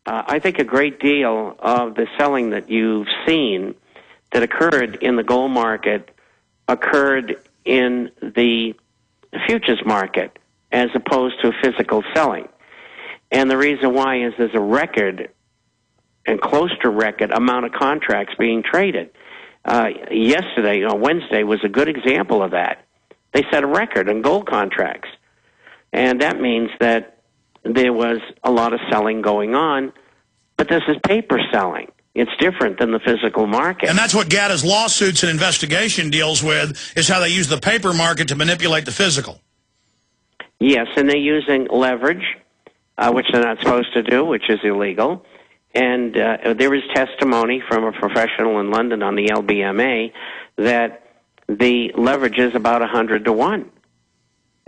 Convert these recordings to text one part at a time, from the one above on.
I think a great deal of the selling that you've seen that occurred in the gold market occurred in the futures market as opposed to physical selling. And the reason why is there's a record and close to record amount of contracts being traded. Yesterday, Wednesday, was a good example of that. They set a record in gold contracts. And that means that there was a lot of selling going on, but this is paper selling. It's different than the physical market. And that's what GATA's lawsuits and investigation deals with, is how they use the paper market to manipulate the physical. Yes, and they're using leverage, which they're not supposed to do, which is illegal. And there is testimony from a professional in London on the LBMA that the leverage is about 100 to 1.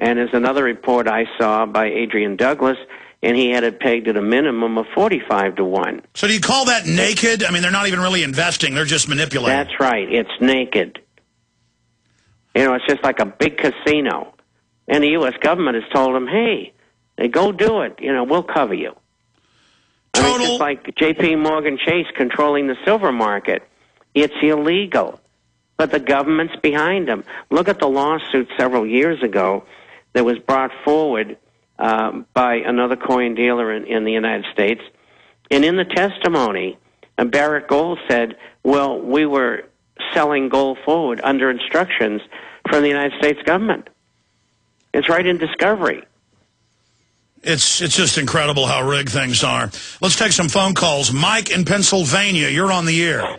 And there's another report I saw by Adrian Douglas, and he had it pegged at a minimum of 45 to 1. So do you call that naked? I mean, they're not even really investing. They're just manipulating. That's right. It's naked. It's just like a big casino. And the U.S. government has told them, hey, go do it. We'll cover you. Total. I mean, it's like J.P. Morgan Chase controlling the silver market. It's illegal. But the government's behind them. Look at the lawsuit several years ago that was brought forward by another coin dealer in the United States. And in the testimony, Barrett Gold said, well, we were selling gold forward under instructions from the United States government. It's right in discovery. It's just incredible how rigged things are. Let's take some phone calls. Mike in Pennsylvania, you're on the air.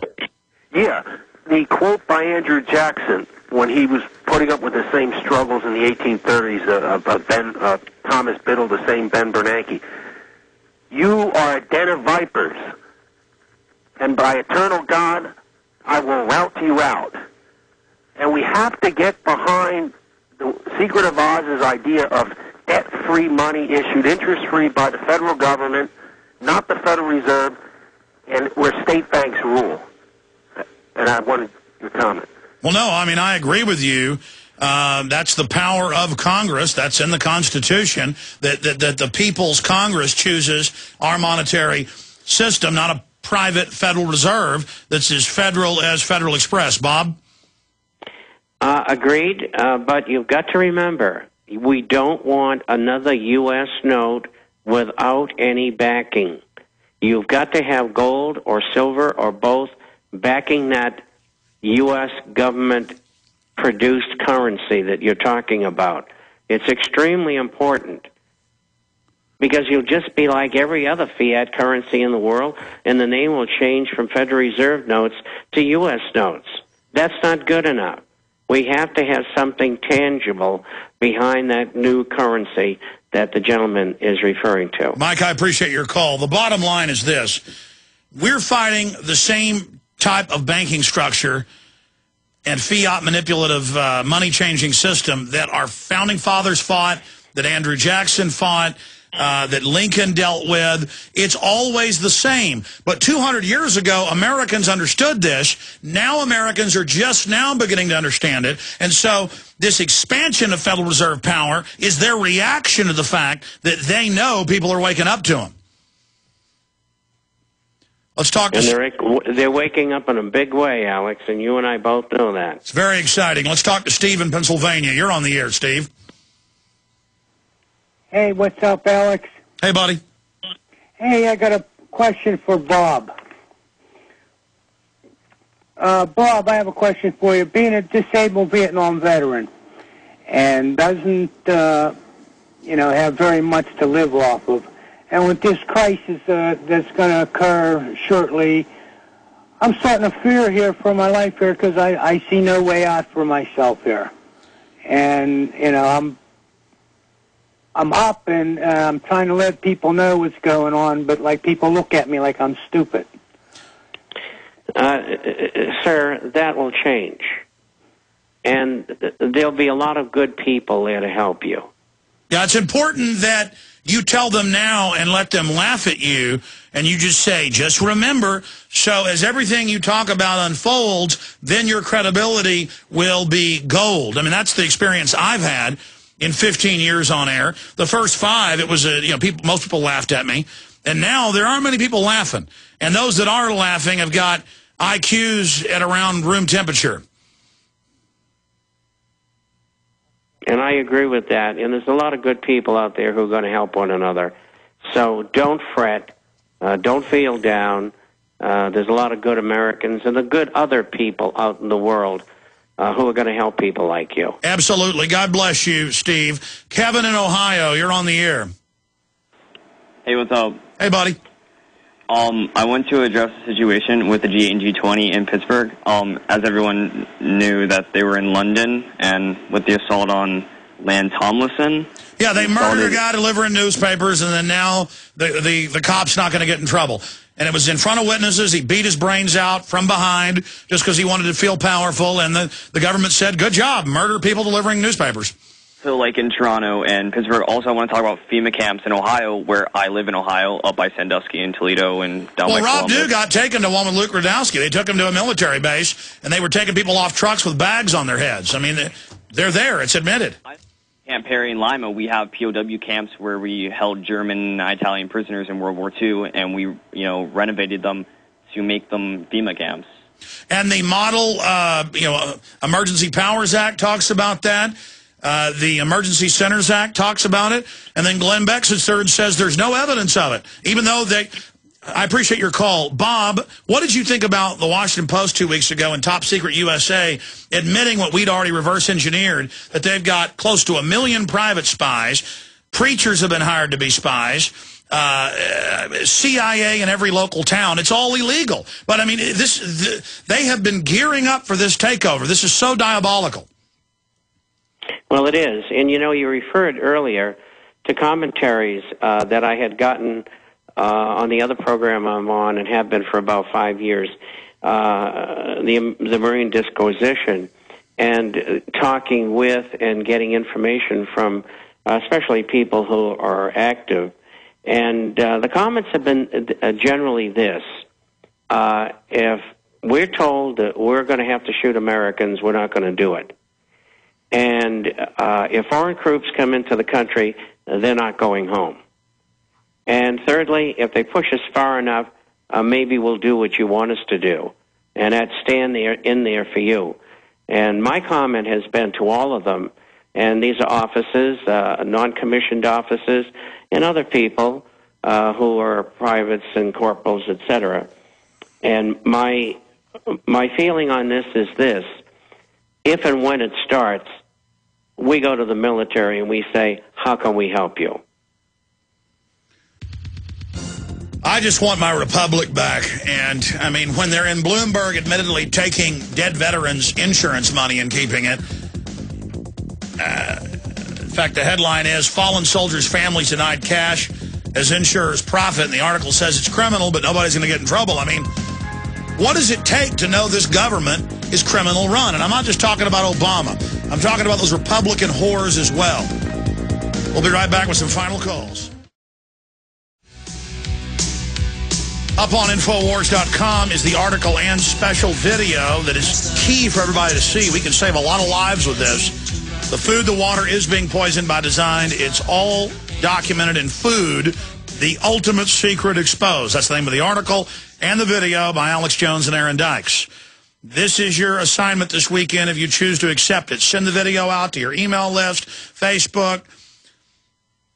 Yeah, the quote by Andrew Jackson when he was putting up with the same struggles in the 1830s of Thomas Biddle, the same Ben Bernanke. You are a den of vipers, and by eternal God, I will rout you out. And we have to get behind the Secret of Oz's idea of debt-free money issued interest-free by the federal government, not the Federal Reserve, and where state banks rule. And I wanted your comment. Well, no, I mean, I agree with you. That's the power of Congress. That's in the Constitution, that the People's Congress chooses our monetary system, not a private Federal Reserve that's as federal as Federal Express. Bob? Agreed, but you've got to remember, we don't want another U.S. note without any backing. You've got to have gold or silver or both backing that U.S. government-produced currency that you're talking about. It's extremely important because you'll just be like every other fiat currency in the world, and the name will change from Federal Reserve notes to U.S. notes. That's not good enough. We have to have something tangible behind that new currency that the gentleman is referring to. Mike, I appreciate your call. The bottom line is this. We're fighting the same type of banking structure and fiat manipulative money-changing system that our founding fathers fought, that Andrew Jackson fought, that Lincoln dealt with. It's always the same. But 200 years ago, Americans understood this. Now Americans are just now beginning to understand it. And so this expansion of Federal Reserve power is their reaction to the fact that they know people are waking up to them. Let's talk to... And they're waking up in a big way, Alex, and you and I both know that. It's very exciting. Let's talk to Steve in Pennsylvania. You're on the air, Steve. Hey, what's up, Alex? Hey, buddy. Hey, I got a question for Bob. Bob, I have a question for you. Being a disabled Vietnam veteran and doesn't, have very much to live off of, and with this crisis that's going to occur shortly, I'm starting to fear here for my life here because I see no way out for myself here. And, I'm up and I'm trying to let people know what's going on, but people look at me like I'm stupid. Sir, that will change. And there'll be a lot of good people there to help you. Yeah, it's important that you tell them now and let them laugh at you, and you just say, just remember, so as everything you talk about unfolds, then your credibility will be gold. I mean, that's the experience I've had in 15 years on air. The first 5, it was most people laughed at me. And now there aren't many people laughing. And those that are laughing have got IQs at around room temperature. And I agree with that. And there's a lot of good people out there who are going to help one another. So don't fret. Don't feel down. There's a lot of good Americans and the good other people out in the world who are going to help people like you. Absolutely. God bless you, Steve. Kevin in Ohio, you're on the air. Hey, what's up? Hey, buddy. I want to address the situation with the G8 and G20 in Pittsburgh. As everyone knew that they were in London, and with the assault on Lance Tomlinson. Yeah, they murdered a guy delivering newspapers, and then now the cop's not going to get in trouble. And it was in front of witnesses. He beat his brains out from behind just because he wanted to feel powerful, and the government said, good job, murder people delivering newspapers. So, like in Toronto and Pittsburgh, also I want to talk about FEMA camps in Ohio, where I live in Ohio, up by Sandusky and Toledo and down by Rob Columbus. Dew got taken to one with Luke Radowski. They took him to a military base, and they were taking people off trucks with bags on their heads. I mean, they're there. It's admitted. Camp Perry and Lima, we have POW camps where we held German and Italian prisoners in World War II, and we, renovated them to make them FEMA camps. And the model, Emergency Powers Act talks about that. The Emergency Centers Act talks about it. And then Glenn Bexelsthurd says there's no evidence of it, even though I appreciate your call. Bob, what did you think about the Washington Post 2 weeks ago and Top Secret USA admitting what we'd already reverse-engineered, that they've got close to 1 million private spies, preachers have been hired to be spies, CIA in every local town. It's all illegal. But, I mean, they have been gearing up for this takeover. This is so diabolical. Well, it is. And, you referred earlier to commentaries that I had gotten on the other program I'm on and have been for about 5 years, the Marine Disquisition, and talking with and getting information from especially people who are active. And the comments have been generally this. If we're told that we're going to have to shoot Americans, we're not going to do it. And if foreign troops come into the country, they're not going home. And thirdly, if they push us far enough, maybe we'll do what you want us to do, and that's stand in there for you. And my comment has been to all of them, and these are officers, non-commissioned officers, and other people who are privates and corporals, etc. And my feeling on this is this: if and when it starts, we go to the military and we say, how can we help you? I just want my republic back. And, I mean, when they're in Bloomberg admittedly taking dead veterans' insurance money and keeping it. In fact, the headline is, fallen soldiers' families denied cash as insurers profit. And the article says it's criminal, but nobody's going to get in trouble. I mean, what does it take to know this government is criminal run? And I'm not just talking about Obama. I'm talking about those Republican whores as well. We'll be right back with some final calls. Up on Infowars.com is the article and special video that is key for everybody to see. We can save a lot of lives with this. The food, the water is being poisoned by design. It's all documented in Food, the Ultimate Secret Exposed. That's the name of the article and the video by Alex Jones and Aaron Dykes. This is your assignment this weekend if you choose to accept it. Send the video out to your email list, Facebook,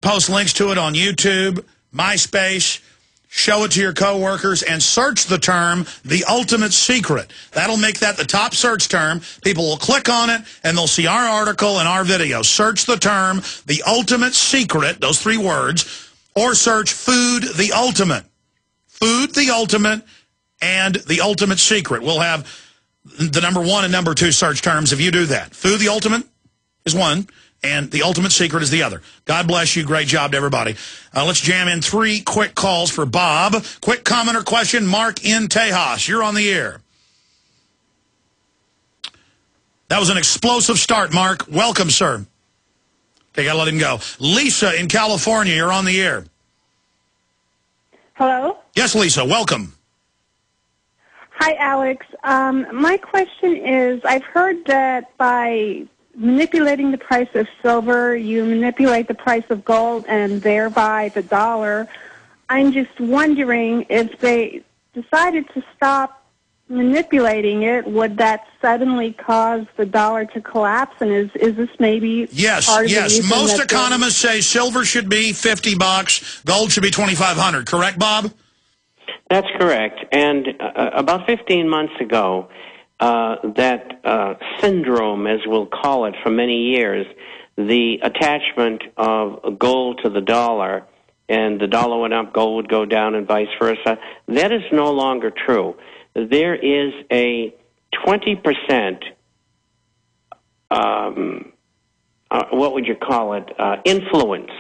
post links to it on YouTube, MySpace, show it to your coworkers, and search the term, The Ultimate Secret. That'll make that the top search term. People will click on it, and they'll see our article and our video. Search the term, The Ultimate Secret, those 3 words, or search Food, the Ultimate. Food, the Ultimate, and The Ultimate Secret. We'll have the number 1 and number 2 search terms if you do that. Food, the Ultimate is one, and The Ultimate Secret is the other. God bless you. Great job to everybody. Let's jam in 3 quick calls for Bob. Quick comment or question, Mark in Tejas. You're on the air. That was an explosive start, Mark. Welcome, sir. Okay, gotta let him go. Lisa in California, you're on the air. Hello? Yes, Lisa, welcome. Hi, Alex. My question is, I've heard that by manipulating the price of silver, you manipulate the price of gold and thereby the dollar. I'm just wondering if they decided to stop manipulating it, would that suddenly cause the dollar to collapse? And is this maybe yes, part of the yes. reason Most that economists say silver should be $50, gold should be $2,500. Correct, Bob? That's correct. And about 15 months ago, that syndrome, as we'll call it for many years, the attachment of gold to the dollar, and the dollar went up, gold would go down, and vice versa, that is no longer true. There is a 20%, what would you call it, influence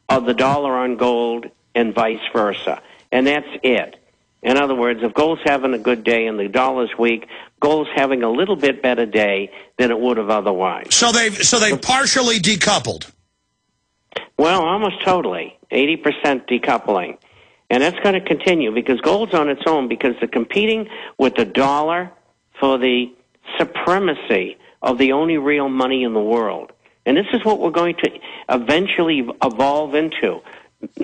of the dollar on gold and vice versa. And that's it. In other words, if gold's having a good day and the dollar's weak, gold's having a little bit better day than it would have otherwise. So they've partially decoupled. Well, almost totally. 80% decoupling. And that's going to continue because gold's on its own because they're competing with the dollar for the supremacy of the only real money in the world. And this is what we're going to eventually evolve into.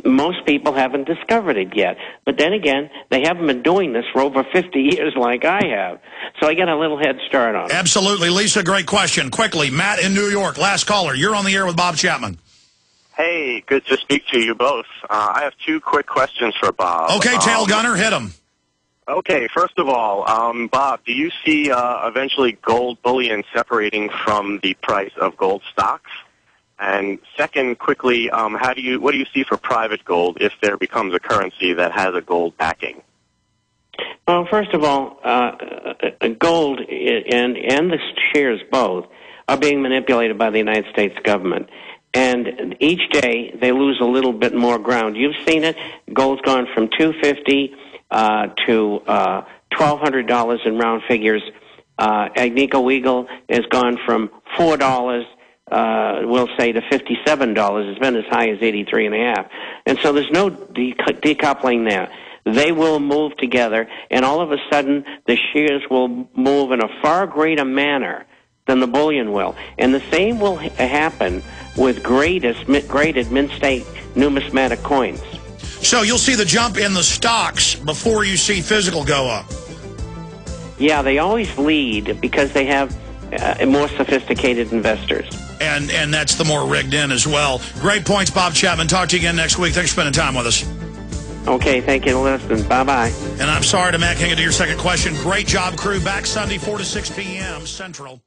Most people haven't discovered it yet. But then again, they haven't been doing this for over 50 years like I have. So I got a little head start on it. Absolutely. Lisa, great question. Quickly, Matt in New York, last caller. You're on the air with Bob Chapman. Hey, good to speak to you both. I have two quick questions for Bob. Okay, Tail Gunner, hit him. Okay, first of all, Bob, do you see eventually gold bullion separating from the price of gold stocks? And second, quickly, what do you see for private gold if there becomes a currency that has a gold backing? Well, first of all, gold and the shares both are being manipulated by the United States government. And each day they lose a little bit more ground. You've seen it. Gold's gone from $250 to $1,200 in round figures. Agnico Eagle has gone from $4, we'll say, to $57. It's been as high as 83.5. And so there's no decoupling there. They will move together, and all of a sudden the shares will move in a far greater manner than the bullion will. And the same will happen with graded mint state numismatic coins. So you'll see the jump in the stocks before you see physical go up. Yeah, they always lead because they have more sophisticated investors. And that's the more rigged in as well. Great points, Bob Chapman. Talk to you again next week. Thanks for spending time with us. Okay, thank you for listening. Bye-bye. And I'm sorry to Matt, can't get to your second question. Great job, crew. Back Sunday, 4 to 6 p.m. Central.